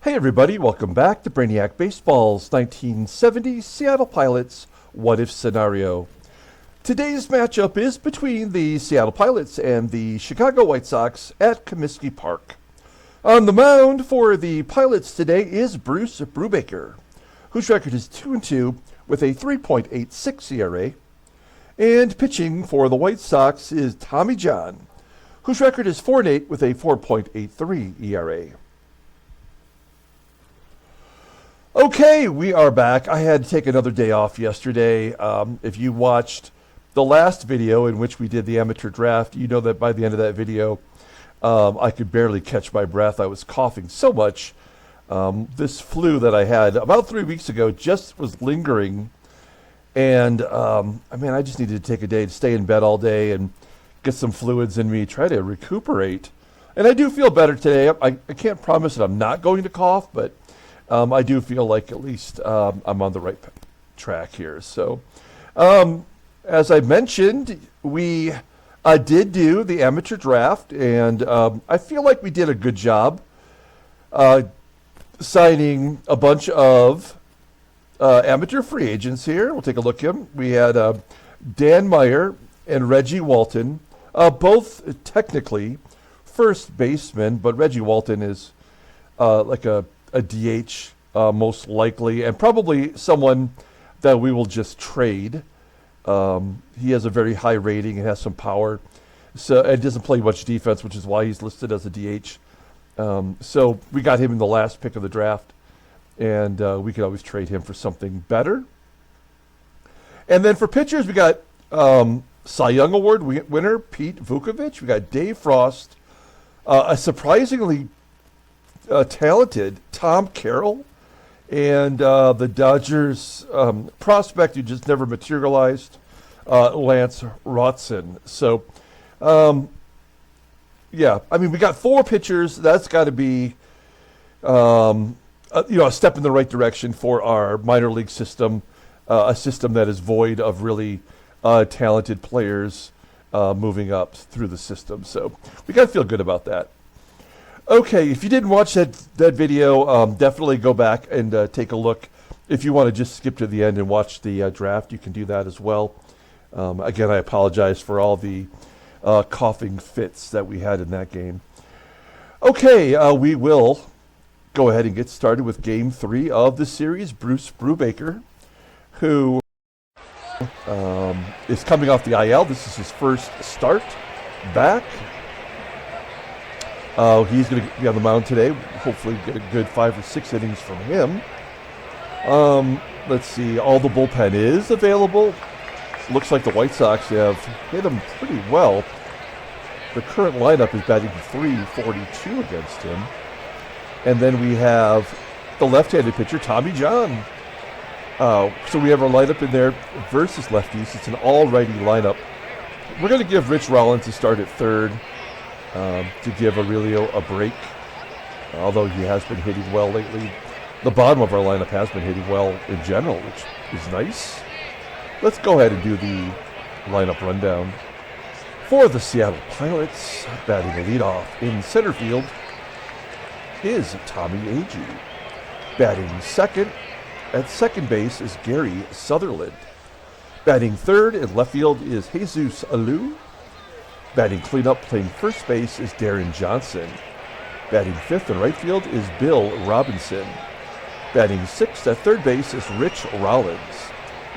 Hey everybody, welcome back to Brainiac Baseball's 1970 Seattle Pilots What If Scenario. Today's matchup is between the Seattle Pilots and the Chicago White Sox at Comiskey Park. On the mound for the Pilots today is Bruce Brubaker, whose record is 2-2 with a 3.86 ERA. And pitching for the White Sox is Tommie John, whose record is 4-8 with a 4.83 ERA. Okay, we are back. I had to take another day off yesterday. If you watched the last video in which we did the amateur draft, you know that by the end of that video, I could barely catch my breath. I was coughing so much. This flu that I had about 3 weeks ago just was lingering. And, I just needed to take a day to stay in bed all day and get some fluids in me, try to recuperate. And I do feel better today. I can't promise that I'm not going to cough, but I do feel like at least I'm on the right track here. So, as I mentioned, we did do the amateur draft, and I feel like we did a good job signing a bunch of amateur free agents here. We'll take a look at them. We had Dan Meyer and Reggie Walton, both technically first basemen, but Reggie Walton is like a DH most likely, and probably someone that we will just trade. He has a very high rating and has some power, so it doesn't play much defense, which is why he's listed as a DH. So we got him in the last pick of the draft, and we could always trade him for something better. And then for pitchers, we got Cy Young Award winner Pete Vukovich. We got Dave Frost, a surprisingly talented Tom Carroll, and the Dodgers prospect who just never materialized, Lance Rotson. So, we got four pitchers. That's got to be a step in the right direction for our minor league system, a system that is void of really talented players moving up through the system. So we got to feel good about that. Okay, if you didn't watch that video, definitely go back and take a look. If you want to just skip to the end and watch the draft, you can do that as well. Again, I apologize for all the coughing fits that we had in that game. Okay, we will go ahead and get started with Game 3 of the series. Bruce Brubaker, who is coming off the IL. This is his first start back. He's going to be on the mound today. Hopefully get a good 5 or 6 innings from him. Let's see. All the bullpen is available. Looks like the White Sox have hit him pretty well. The current lineup is batting .342 against him. And then we have the left-handed pitcher, Tommie John. So we have our lineup in there versus lefties. It's an all-righty lineup. We're going to give Rich Rollins a start at third. To give Aurelio a break, although he has been hitting well lately. The bottom of our lineup has been hitting well in general, which is nice. Let's go ahead and do the lineup rundown. For the Seattle Pilots, batting the leadoff in center field is Tommie AGEE. Batting second at second base is Gary Sutherland. Batting third in left field is Jesus ALOU. Batting cleanup playing first base is Deron Johnson. Batting fifth in right field is Bill Robinson. Batting sixth at third base is Rich Rollins.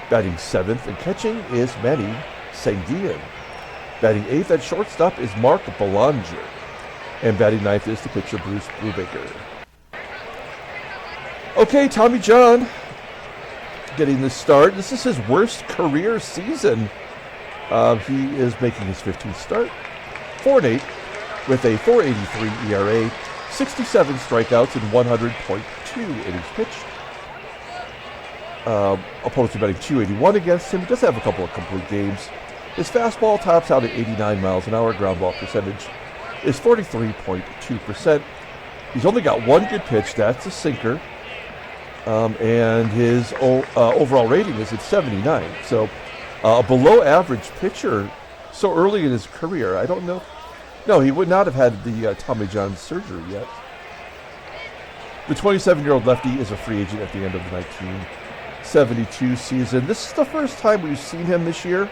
Batting seventh and catching is Manny SANGUILLEN. Batting eighth at shortstop is Mark Belanger. And batting ninth is the pitcher Bruce Brubaker. Okay, Tommie John getting the start. This is his worst career season. He is making his 15th start, 4-8 with a 4.83 ERA, 67 strikeouts and 100.2 innings pitched. Opponents are batting .281 against him. He does have a couple of complete games. His fastball tops out at 89 miles an hour. Ground ball percentage is 43.2%. He's only got one good pitch. That's a sinker. And his overall rating is at 79. So a below average pitcher so early in his career. I don't know. No, he would not have had the Tommie John surgery yet. The 27-year-old lefty is a free agent at the end of the 1972 season. This is the first time we've seen him this year.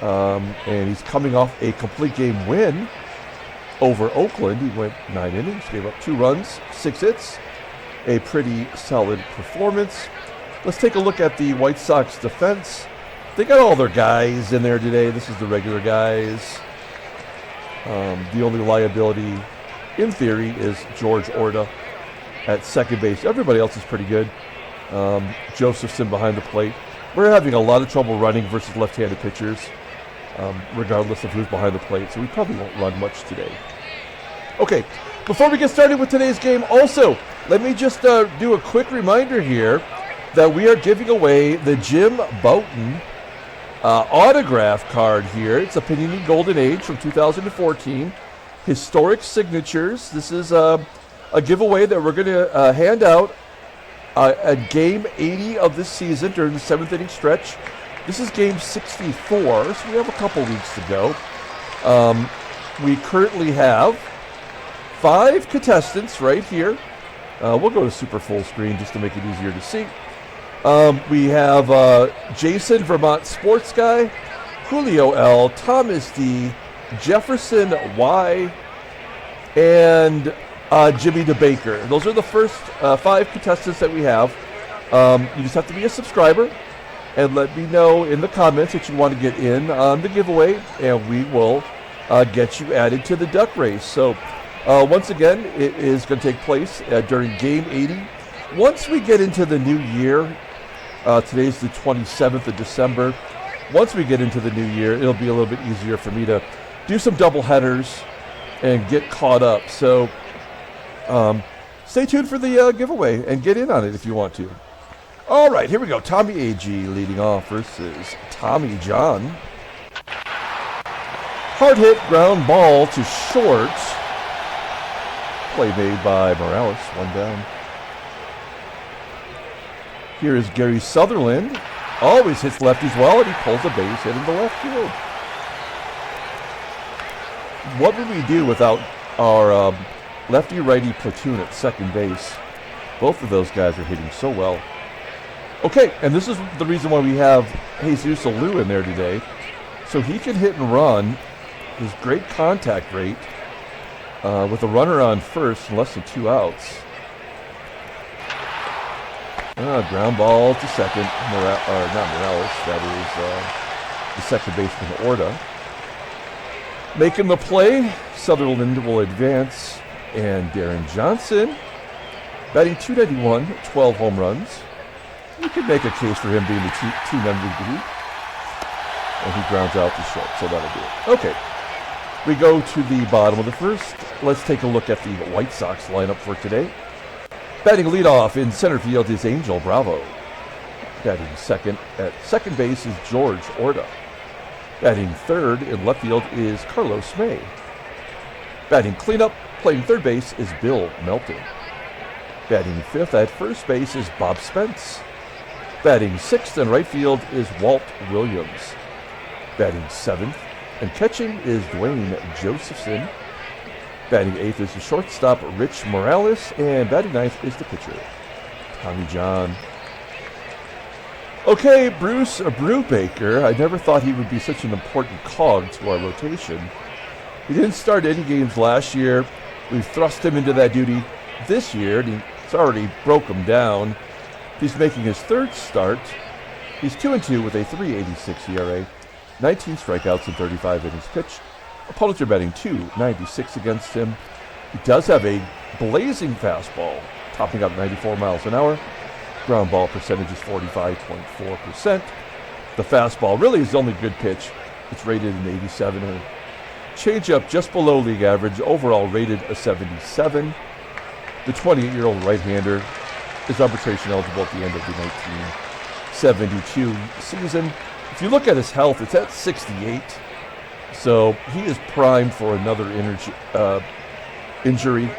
And he's coming off a complete game win over Oakland. He went 9 innings, gave up 2 runs, 6 hits. A pretty solid performance. Let's take a look at the White Sox defense. They got all their guys in there today. This is the regular guys. The only liability, in theory, is George ORTA at second base. Everybody else is pretty good. Josephson behind the plate. We're having a lot of trouble running versus left-handed pitchers, regardless of who's behind the plate, so we probably won't run much today. Okay, before we get started with today's game, also, let me just do a quick reminder here that we are giving away the Jim Bouton autograph card here. It's a Panini Golden Age from 2014. Historic signatures. This is a giveaway that we're going to hand out at game 80 of this season during the 7th inning stretch. This is game 64, so we have a couple weeks to go. We currently have 5 contestants right here. We'll go to super full screen just to make it easier to see. We have Jason, Vermont Sports Guy, Julio L, Thomas D, Jefferson Y, and Jimmy Brubaker. Those are the first 5 contestants that we have. You just have to be a subscriber and let me know in the comments that you want to get in on the giveaway, and we will get you added to the duck race. So once again, it is going to take place during game 80. Once we get into the new year, today's the 27th of December. Once we get into the new year, it'll be a little bit easier for me to do some double headers and get caught up. So stay tuned for the giveaway and get in on it if you want to. All right, here we go. Tommie AGEE leading off versus Tommy John. Hard hit, ground ball to short. Play made by Morales, 1 down. Here is Gary Sutherland. Always hits lefties well, and he pulls a base hit in the left field. What would we do without our lefty-righty platoon at second base? Both of those guys are hitting so well. Okay, and this is the reason why we have Jesus ALOU in there today. So he can hit and run. His great contact rate with a runner on first and less than 2 outs. Ground ball to second. Not Morales. That is the second baseman, ORTA. Making the play, Sutherland will advance. And Deron Johnson, batting .291, 12 home runs. You could make a case for him being the team MVP. And he grounds out to short, so that'll do it. Okay, we go to the bottom of the first. Let's take a look at the White Sox lineup for today. Batting leadoff in center field is Angel Bravo. Batting second at second base is George ORTA. Batting third in left field is Carlos May. Batting cleanup, playing third base is Bill Melton. Batting fifth at first base is Bob Spence. Batting sixth in right field is Walt Williams. Batting seventh and catching is Duane Josephson. Batting eighth is the shortstop Rich Morales, and batting ninth is the pitcher Tommy John. Okay, Bruce Brubaker. I never thought he would be such an important cog to our rotation. He didn't start any games last year. We've thrust him into that duty this year, and it's already broke him down. He's making his third start. He's 2-2 with a .386 ERA, 19 strikeouts and 35 innings pitched. Opponents are batting .296 against him. He does have a blazing fastball, topping out 94 miles an hour. Ground ball percentage is 45.4%. The fastball really is the only good pitch. It's rated an 87. And changeup just below league average, overall rated a 77. The 28-year-old right-hander is arbitration eligible at the end of the 1972 season. If you look at his health, it's at 68. So he is primed for another injury.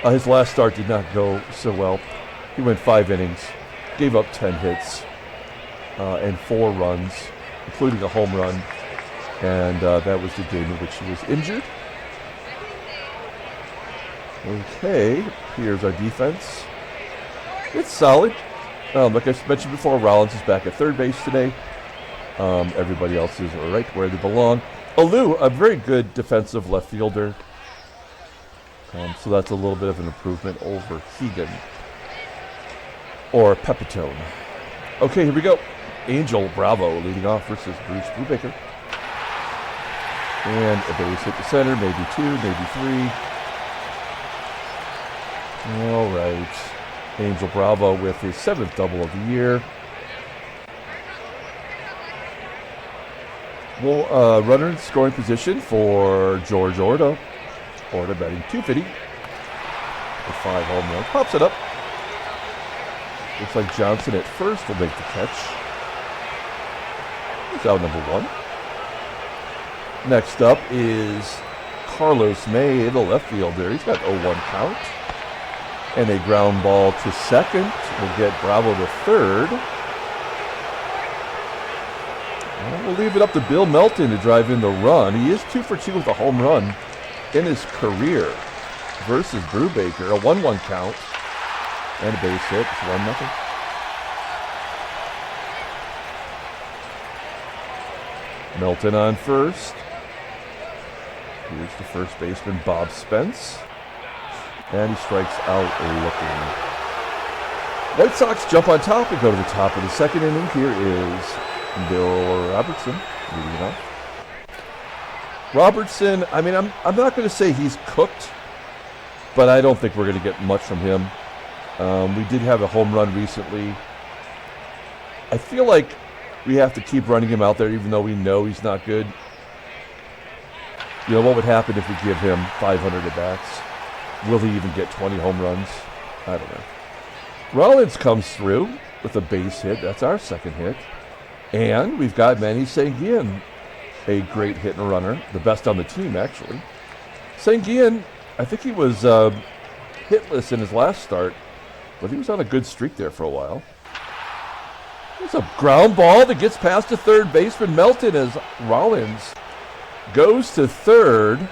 His last start did not go so well. He went 5 innings, gave up 10 hits, and 4 runs, including a home run. And that was the game in which he was injured. Okay, here's our defense. It's solid. Like I mentioned before, Rollins is back at third base today. Everybody else is right where they belong. ALOU, a very good defensive left fielder. So that's a little bit of an improvement over Keegan. Or Pepitone. Okay, here we go. Angel Bravo leading off versus Bruce Brubaker. And a base hit to center, maybe 2, maybe 3. All right. Angel Bravo with his 7th double of the year. Well, runner in scoring position for George ORTA. ORTA batting 250. The 5 home run. Pops it up. Looks like Johnson at first will make the catch. He's out number 1. Next up is Carlos May, the left fielder. He's got 0-1 count. And a ground ball to second will get Bravo to third. And we'll leave it up to Bill Melton to drive in the run. He is 2 for 2 with a home run in his career versus Brubaker. A 1-1 count and a base hit. It's 1-0. Melton on first. Here's the first baseman, Bob Spence. And he strikes out looking. White Sox jump on top and go to the top of the second inning. Here is Bill Robertson leading it off. Robertson, I mean, I'm not going to say he's cooked, but I don't think we're going to get much from him. We did have a home run recently. I feel like we have to keep running him out there even though we know he's not good. You know, what would happen if we give him 500 at-bats? Will he even get 20 home runs? I don't know. Rollins comes through with a base hit. That's our second hit. And we've got Manny Sanguillen, a great hit and runner, the best on the team, actually. Sanguillen, I think he was hitless in his last start, but he was on a good streak there for a while. There's a ground ball that gets past the third baseman, Melton, as Rollins goes to third.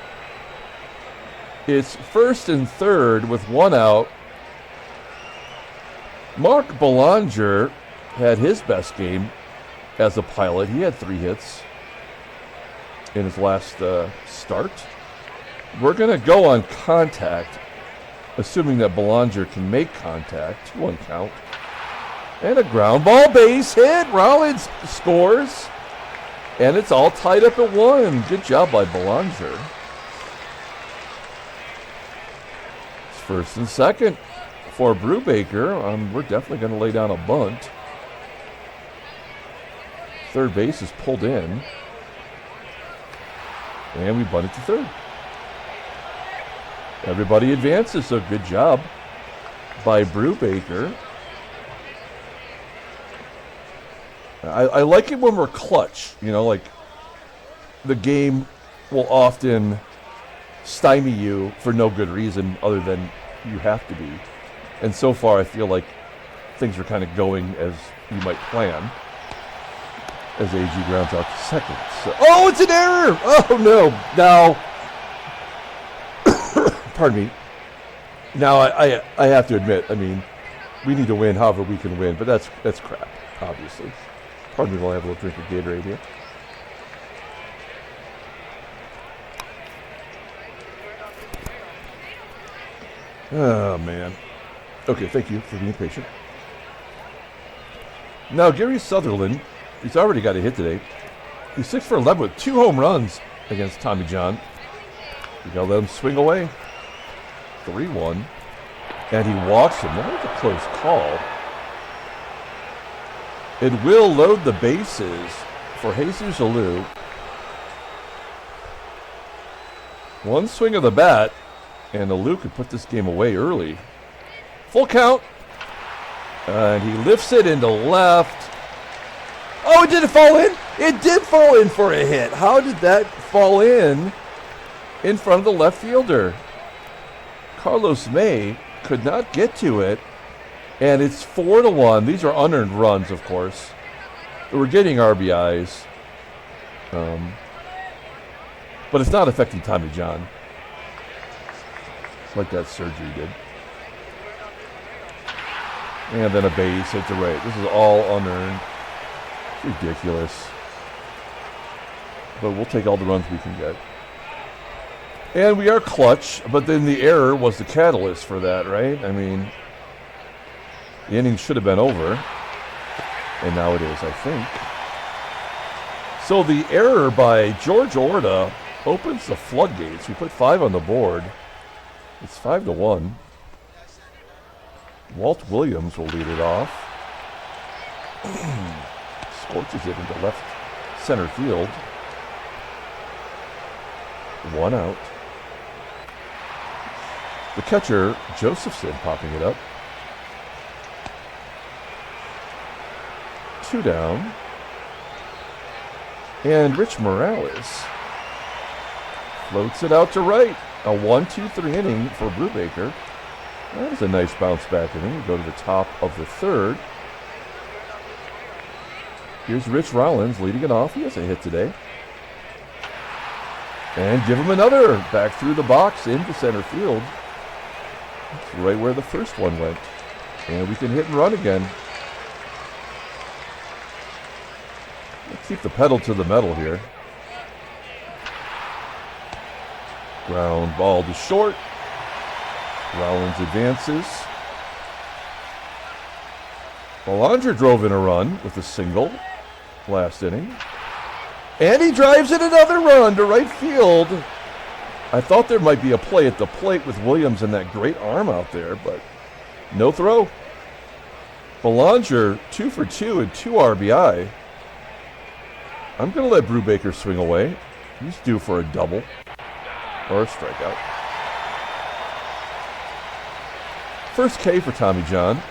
It's first and third with 1 out. Mark Belanger had his best game as a pilot. He had 3 hits in his last start. We're going to go on contact, assuming that Belanger can make contact. 1 count. And a ground ball base hit. Rollins scores. And it's all tied up at 1. Good job by Belanger. It's first and second for Brubaker. We're definitely going to lay down a bunt. Third base is pulled in. And we bunt it to third. Everybody advances, so good job by Brubaker. I like it when we're clutch. You know, like the game will often stymie you for no good reason other than you have to be. And so far, I feel like things are kind of going as you might plan. As AGEE grounds out to second. So, oh, it's an error! Oh, no. Now, pardon me. Now, I have to admit, I mean, we need to win however we can win, but that's crap, obviously. Pardon me while I have a little drink of Gatorade here. Oh, man. Okay, thank you for being patient. Now, Gary Sutherland, he's already got a hit today. He's 6 for 11 with 2 home runs against Tommy John. You gotta let him swing away. 3-1. And he walks him. That was a close call. It will load the bases for Jesus ALOU. 1 swing of the bat, and ALOU could put this game away early. Full count. And he lifts it into left. Oh, did it fall in? It did fall in for a hit. How did that fall in front of the left fielder? Carlos May could not get to it. And it's 4-1. These are unearned runs, of course. We're getting RBIs. But it's not affecting Tommy John. like that surgery did. And then a base hit to right. This is all unearned. It's ridiculous. But we'll take all the runs we can get. And we are clutch, but then the error was the catalyst for that, right? I mean, the inning should have been over. And now it is, I think. So the error by George ORTA opens the floodgates. We put 5 on the board. It's 5-1. Walt Williams will lead it off. Scorches it into left center field. 1 out. The catcher, Josephson, popping it up. 2 down. And Rich Morales floats it out to right. A 1-2-3 inning for Brubaker. That was a nice bounce back inning. We go to the top of the 3rd. Here's Rich Rollins leading it off. He has a hit today. And give him another. Back through the box into center field. That's right where the first one went. And we can hit and run again. Let's keep the pedal to the metal here. Ground ball to short. Rollins advances. Belanger drove in a run with a single last inning. And he drives in another run to right field. I thought there might be a play at the plate with Williams and that great arm out there, but no throw. Belanger 2 for 2 and 2 RBI. I'm going to let Brubaker swing away. He's due for a double or a strikeout. First K for Tommy John.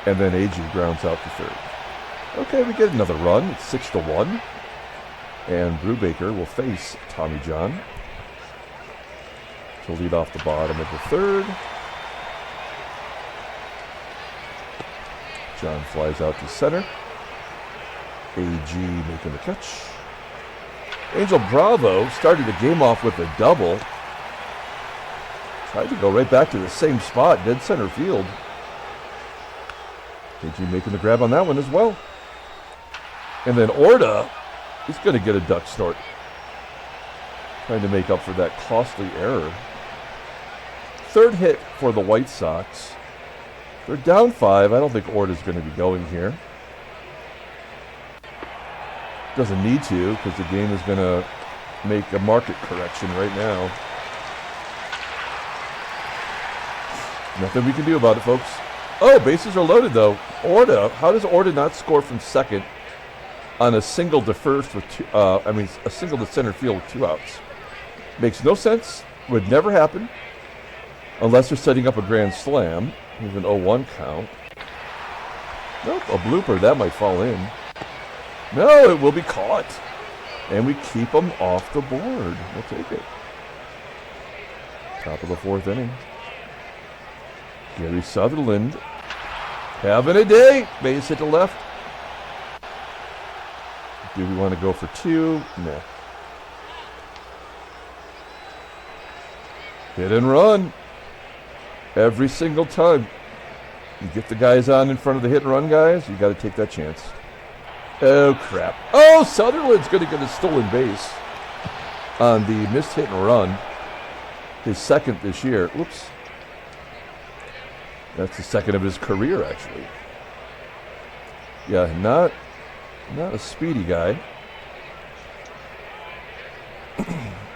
And then AGEE grounds out to 3rd. Okay, we get another run. It's 6-1. And Brubaker will face Tommy John to lead off the bottom of the 3rd. John flies out to center. AGEE making the catch. Angel Bravo started the game off with a double. Tried to go right back to the same spot, dead center field. AGEE making the grab on that one as well. And then ORTA is going to get a duck snort. Trying to make up for that costly error. 3rd hit for the White Sox. They're down 5. I don't think ORTA's going to be going here. Doesn't need to because the game is going to make a market correction right now. Nothing we can do about it, folks. Oh, bases are loaded though. ORTA, how does ORTA not score from second on a single to first with a single to center field with 2 outs? Makes no sense. Would never happen unless they're setting up a grand slam. Here's an 0-1 count. Nope, a blooper. That might fall in. No, it will be caught. And we keep them off the board. We'll take it. Top of the 4th inning. Gary Sutherland having a day. Base hit to left. Do we want to go for 2? No. Hit and run. Every single time. You get the guys on in front of the hit and run guys, you got to take that chance. Oh, crap. Oh, Sutherland's going to get a stolen base on the missed hit and run. His 2nd this year. Oops. That's the 2nd of his career, actually. Yeah, not a speedy guy.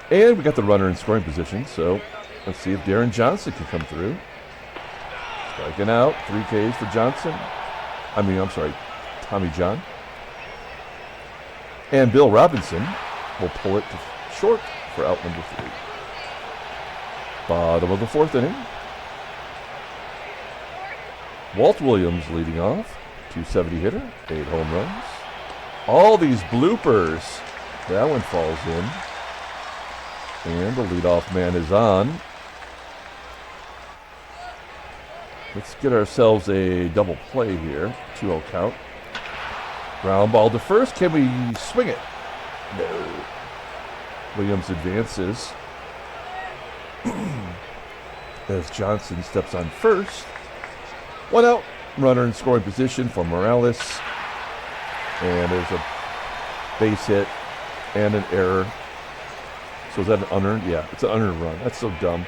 And we got the runner in scoring position, so let's see if Deron Johnson can come through. Striking out, 3 Ks for Johnson. Tommy John. And Bill Robinson will pull it to short for out number 3. Bottom of the 4th inning. Walt Williams leading off. 270 hitter, 8 home runs. All these bloopers. That one falls in. And the leadoff man is on. Let's get ourselves a double play here. 2-0 count. Ground ball to first. Can we swing it? No. Williams advances. As Johnson steps on first. 1 out. Runner in scoring position for Morales. And there's a base hit and an error. So is that an unearned? Yeah, it's an unearned run. That's so dumb.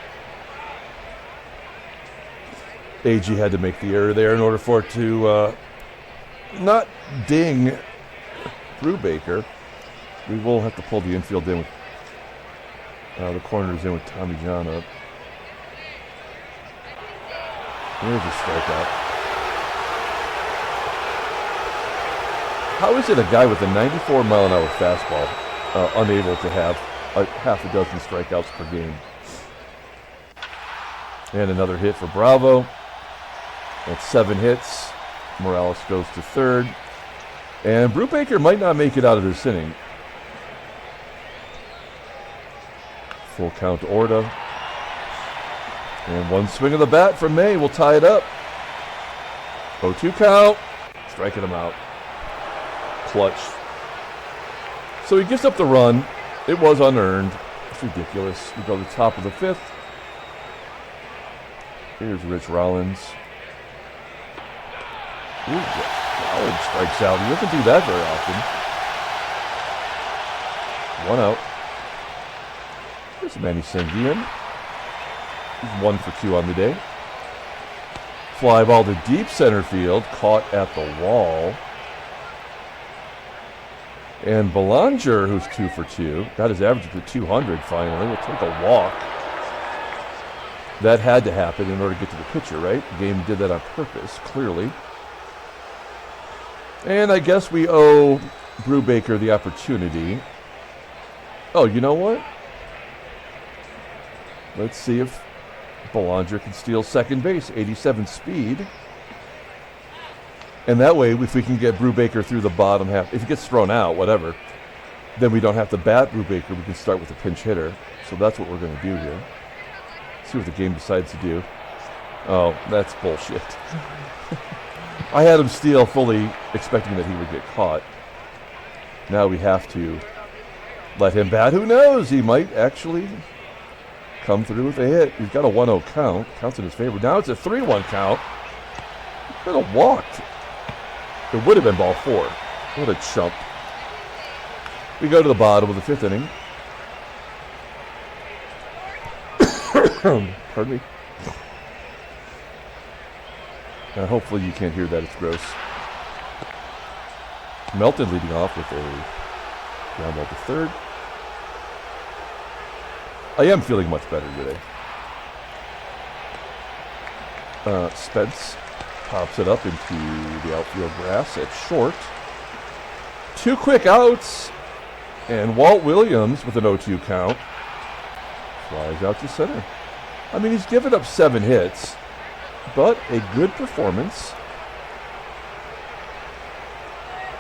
AGEE had to make the error there in order for it to not ding Brubaker. We will have to pull the infield in with the corners in with Tommy John up. There's a strikeout. How is it a guy with a 94-mile-an-hour fastball unable to have half a dozen strikeouts per game? And another hit for Bravo. That's 7 hits. Morales goes to third. And Brubaker might not make it out of this inning. Full count to ORTA. And one swing of the bat from May will tie it up. 0-2 count. Striking him out. Clutch. So he gives up the run. It was unearned. It's ridiculous. We go to the top of the 5th. Here's Rich Rollins. Ooh, Rollins strikes out. He doesn't do that very often. 1 out. Here's Manny SANGUILLEN. He's 1 for 2 on the day. Fly ball to deep center field. Caught at the wall. And Belanger, who's 2 for 2, got his average to 200 finally. We'll take a walk. That had to happen in order to get to the pitcher, right? The game did that on purpose, clearly. And I guess we owe Brubaker the opportunity. Oh, you know what? Let's see if Belanger can steal second base. 87 speed. And that way, if we can get Brubaker through the bottom half, if he gets thrown out, whatever, then we don't have to bat Brubaker. We can start with a pinch hitter. So that's what we're going to do here. See what the game decides to do. Oh, that's bullshit. I had him steal fully expecting that he would get caught. Now we have to let him bat. Who knows? He might actually come through with a hit. He's got a 1-0 count. Counts in his favor. Now it's a 3-1 count. He could have walked. It would have been ball 4. What a chump. We go to the bottom of the 5th inning. Pardon me. Hopefully you can't hear that. It's gross. MELTON leading off with a ground ball to third. I am feeling much better today. Spence pops it up into the outfield grass at short. 2 quick outs. And Walt Williams with an 0-2 count flies out to center. I mean, he's given up 7 hits, but a good performance.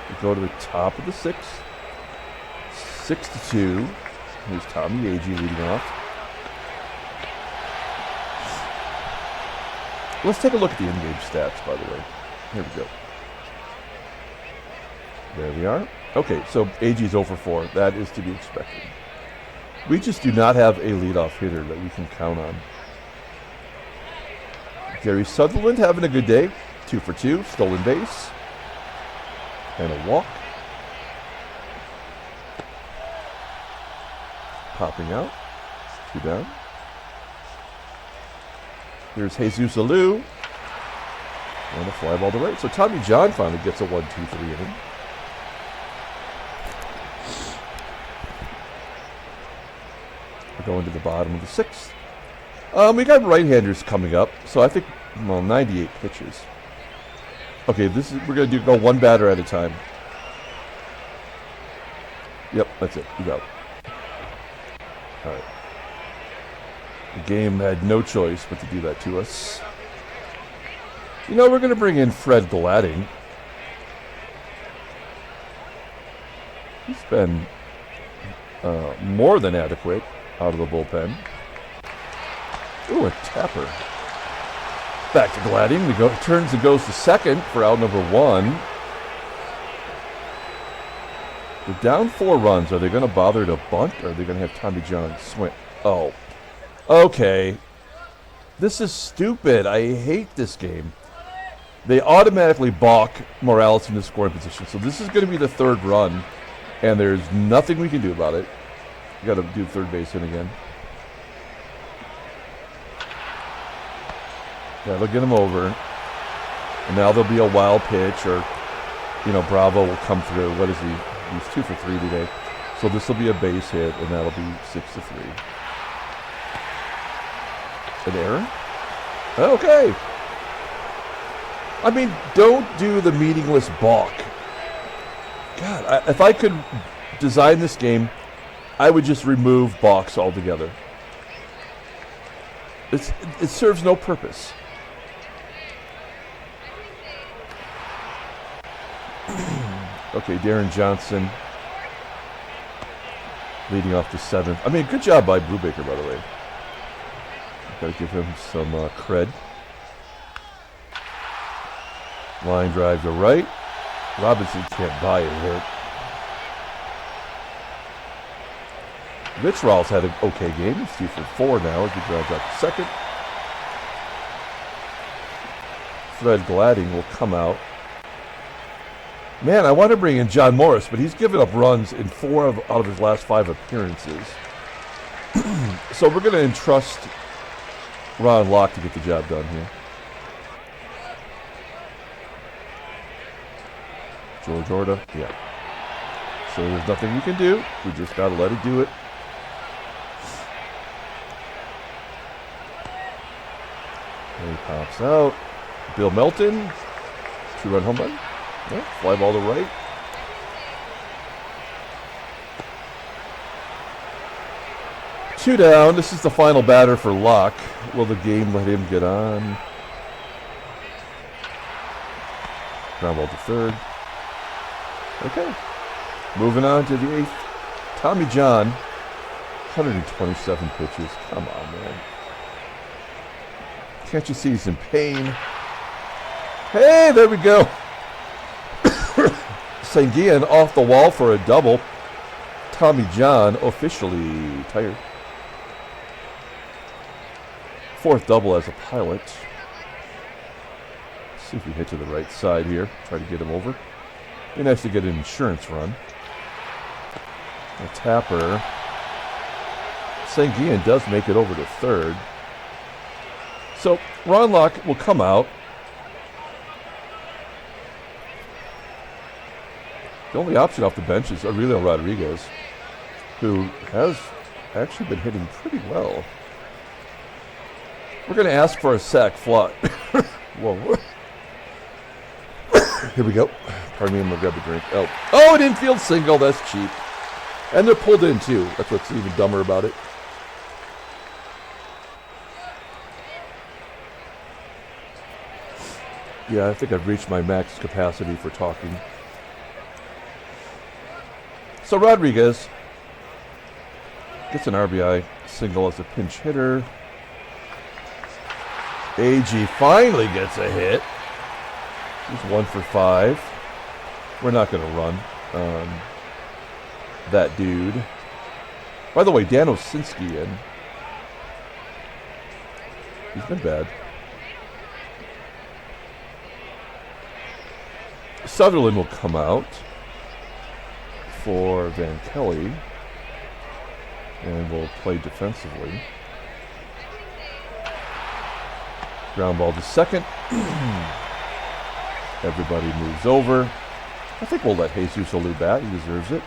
We go to the top of the 6th. 6-2. Here's Tommie AGEE leading off. Let's take a look at the in-game stats, by the way. Here we go. There we are. Okay, so AGEE's 0 for 4. That is to be expected. We just do not have a leadoff hitter that we can count on. Gary Sutherland having a good day. 2 for 2. Stolen base. And a walk. Popping out. 2 down. Here's Jesus ALOU. And a fly ball to right. So Tommy John finally gets a 1-2-3 inning. We're going to the bottom of the 6th. We got right-handers coming up, so I think 98 pitches. Okay, we're going to go one batter at a time. Yep, that's it. You go. All right. The game had no choice but to do that to us. You know, we're going to bring in Fred Gladding. He's been more than adequate out of the bullpen. Ooh, a tapper. Back to Gladding. He turns and goes to second for out number 1. We're down 4 runs. Are they going to bother to bunt, or are they going to have Tommy John swing? Oh. Okay. This is stupid. I hate this game. They automatically balk Morales into scoring position. So this is going to be the third run, and there's nothing we can do about it. We got to do third base in again. Yeah, they'll get him over. And now there'll be a wild pitch, or, you know, Bravo will come through. What is he? He's 2 for 3 today. So this will be a base hit, and that'll be 6-3. An error? Okay. I mean, don't do the meaningless balk. God, if I could design this game, I would just remove balks altogether. It serves no purpose. Okay, Deron Johnson leading off to 7th. I mean, good job by Brubaker, by the way. Got to give him some cred. Line drive to right. Robinson can't buy a hit. Vitral's had an okay game. He's 2 for 4 now as he drives out to second. Fred Gladding will come out. Man, I want to bring in John Morris, but he's given up runs in 4 out of his last 5 appearances. So we're going to entrust Ron Locke to get the job done here. George ORTA, yeah. So there's nothing we can do. We just got to let it do it. And he pops out. Bill Melton, 2-run home run. Yeah, fly ball to right. Two down. This is the final batter for Locke. Will the game let him get on? Ground ball to third. Okay. Moving on to the 8th. Tommy John. 127 pitches. Come on, man. Can't you see he's in pain? Hey, there we go. SANGUILLEN off the wall for a double. Tommy John officially tired. 4th double as a pilot. Let's see if we hit to the right side here. Try to get him over. Be nice to get an insurance run. A tapper. SANGUILLEN does make it over to third. So Ron Locke will come out. The only option off the bench is Aurelio Rodriguez, who has actually been hitting pretty well. We're going to ask for a sac fly. Whoa. Here we go. Pardon me, I'm going to grab a drink. Oh, an infield single. That's cheap. And they're pulled in, too. That's what's even dumber about it. Yeah, I think I've reached my max capacity for talking. So Rodriguez gets an RBI single as a pinch hitter. AGEE finally gets a hit. He's 1 for 5. We're not going to run that dude. By the way, Dan Osinski in. He's been bad. Sutherland will come out for Van Kelly and will play defensively. Ground ball to second. Everybody moves over. I think we'll let Jesus ALOU bat. He deserves it.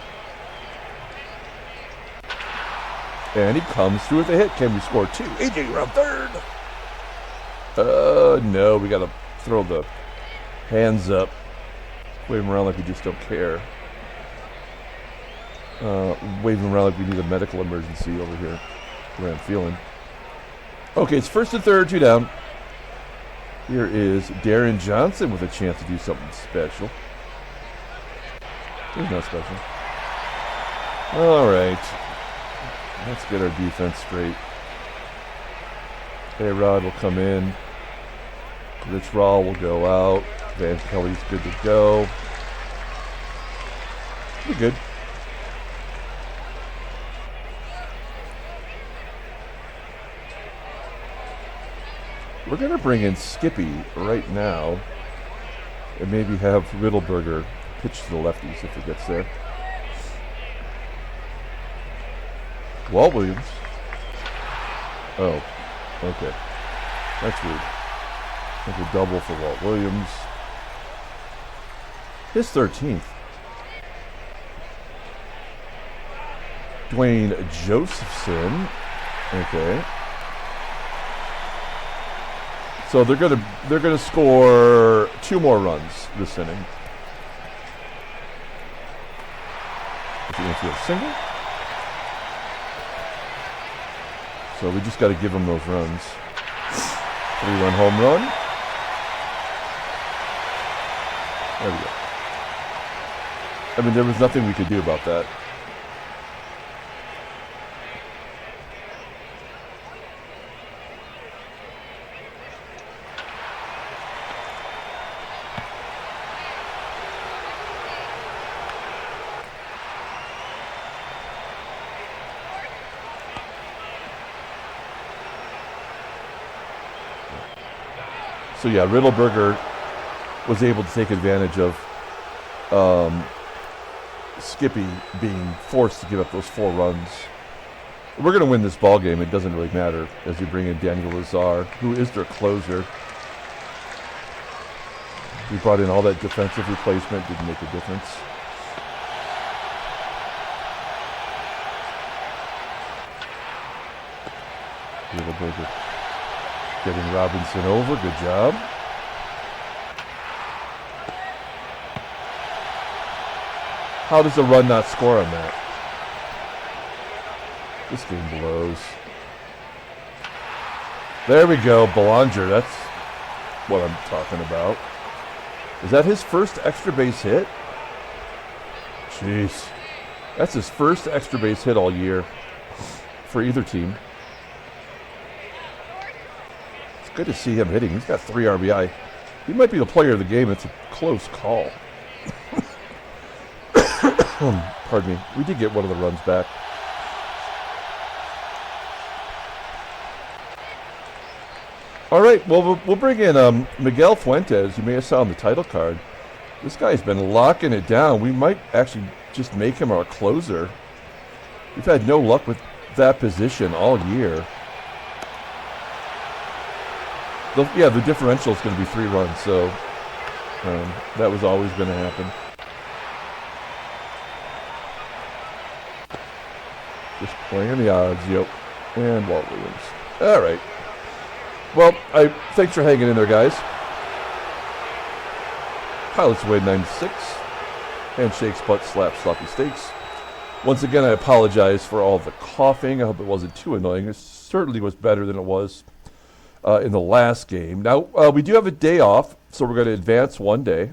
And he comes through with a hit. Can we score 2? AGEE around third. No, we got to throw the hands up. Wave them around like we just don't care. Waving around like we need a medical emergency over here. The way I'm feeling. Okay, it's 1st and 3rd, 2 down. Here is Deron Johnson with a chance to do something special. He's not special. All right. Let's get our defense straight. A-Rod will come in. Rich Rawl will go out. Van Kelly's good to go. We're good. We're going to bring in Skippy right now and maybe have Riddleberger pitch to the lefties if it gets there. Walt Williams. Oh, okay. That's weird. That's a double for Walt Williams. His 13th. Duane Josephson. Okay. So they're gonna score 2 more runs this inning. It's an infield single. So we just got to give them those runs. 3-run home run. There we go. I mean, there was nothing we could do about that. So yeah, Riddleberger was able to take advantage of Skippy being forced to give up those 4 runs. We're going to win this ball game. It doesn't really matter as we bring in Daniel Lazar, who is their closer. We brought in all that defensive replacement, didn't make a difference. Riddleberger getting Robinson over, good job. How does a run not score on that? This game blows. There we go, Belanger, that's what I'm talking about. Is that his first extra base hit? Jeez. That's his first extra base hit all year for either team. Good to see him hitting. He's got 3 RBI. He might be the player of the game. It's a close call. Pardon me. We did get one of the runs back. All right. Well, we'll bring in Miguel Fuentes. You may have saw on the title card. This guy's been locking it down. We might actually just make him our closer. We've had no luck with that position all year. The differential is going to be 3 runs, so that was always going to happen. Just playing the odds, yep. And Walt Williams. All right. Well, thanks for hanging in there, guys. Pilots Away 96. Handshakes, butt slaps, sloppy steaks. Once again, I apologize for all the coughing. I hope it wasn't too annoying. It certainly was better than it was in the last game. Now, we do have a day off, so we're going to advance 1 day.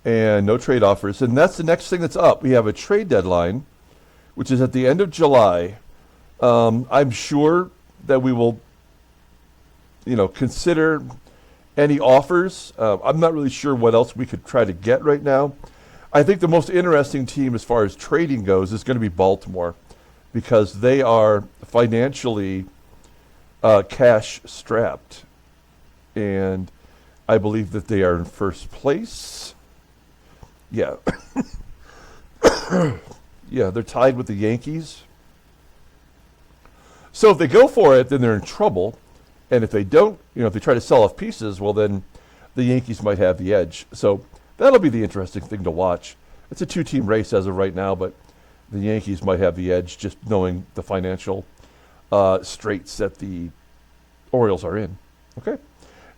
And no trade offers. And that's the next thing that's up. We have a trade deadline, which is at the end of July. I'm sure that we will, consider any offers. I'm not really sure what else we could try to get right now. I think the most interesting team as far as trading goes is going to be Baltimore, because they are financially cash strapped. And I believe that they are in first place. Yeah. Yeah, they're tied with the Yankees. So if they go for it, then they're in trouble. And if they don't, if they try to sell off pieces, well, then the Yankees might have the edge. So that'll be the interesting thing to watch. It's a 2-team race as of right now, but the Yankees might have the edge just knowing the financial straits that the Orioles are in. Okay.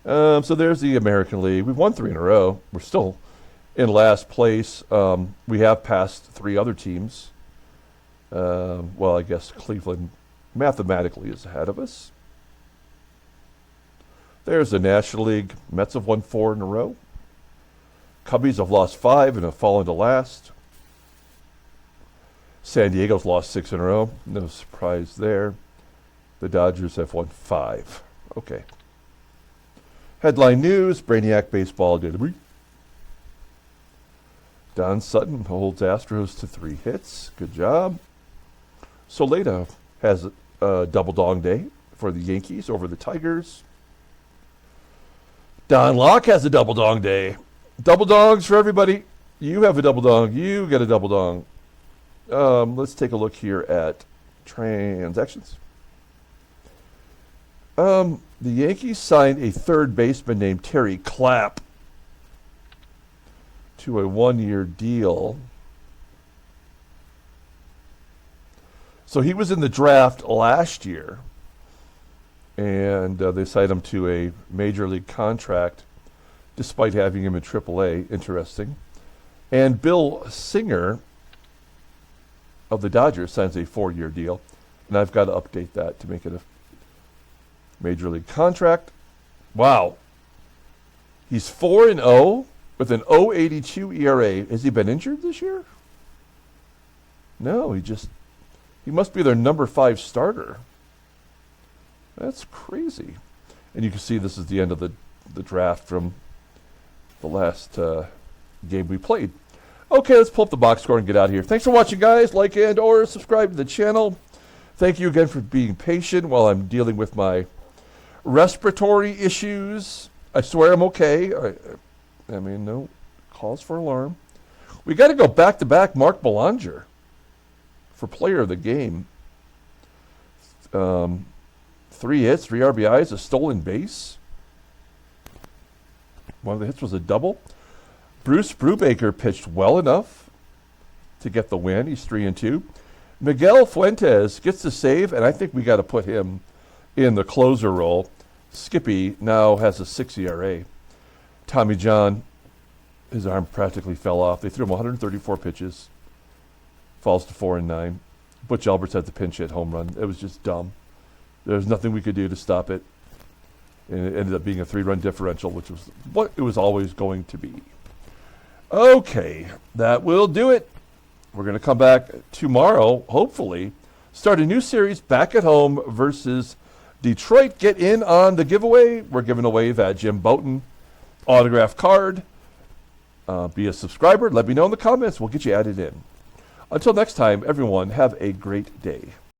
So there's the American League. We've won 3 in a row. We're still in last place. We have passed 3 other teams. Well, I guess Cleveland mathematically is ahead of us. There's the National League. Mets have won 4 in a row. Cubbies have lost 5 and have fallen to last. San Diego's lost 6 in a row. No surprise there. The Dodgers have won 5. Okay. Headline news, Brainiac baseball delivery. Don Sutton holds Astros to 3 hits. Good job. Soleta has a double dong day for the Yankees over the Tigers. Don Locke has a double dong day. Double dongs for everybody. You have a double dong. You get a double dong. Let's take a look here at transactions. The Yankees signed a third baseman named Terry Clapp to a 1-year deal. So he was in the draft last year, and they signed him to a major league contract despite having him in AAA. Interesting. And Bill Singer of the Dodgers signs a 4-year deal, and I've got to update that to make it a major league contract. Wow. He's 4-0 with an 0.82 ERA. Has he been injured this year? No, he must be their number 5 starter. That's crazy. And you can see this is the end of the draft from the last game we played. Okay, let's pull up the box score and get out of here. Thanks for watching, guys. Like and or subscribe to the channel. Thank you again for being patient while I'm dealing with my respiratory issues. I swear I'm okay. I mean, no cause for alarm. We got to go back-to-back Mark Belanger for player of the game. 3 hits, 3 RBIs, a stolen base. One of the hits was a double. Bruce Brubaker pitched well enough to get the win. He's 3-2. Miguel Fuentes gets the save, and I think we got to put him in the closer role. Skippy now has a 6 ERA. Tommy John, his arm practically fell off. They threw him 134 pitches. Falls to 4-9. Butch Alberts had the pinch hit home run. It was just dumb. There was nothing we could do to stop it. And it ended up being a 3-run differential, which was what it was always going to be. Okay, that will do it. We're going to come back tomorrow, hopefully, start a new series back at home versus Detroit. Get in on the giveaway. We're giving away that Jim Bouton autograph card. Be a subscriber. Let me know in the comments. We'll get you added in. Until next time, everyone, have a great day.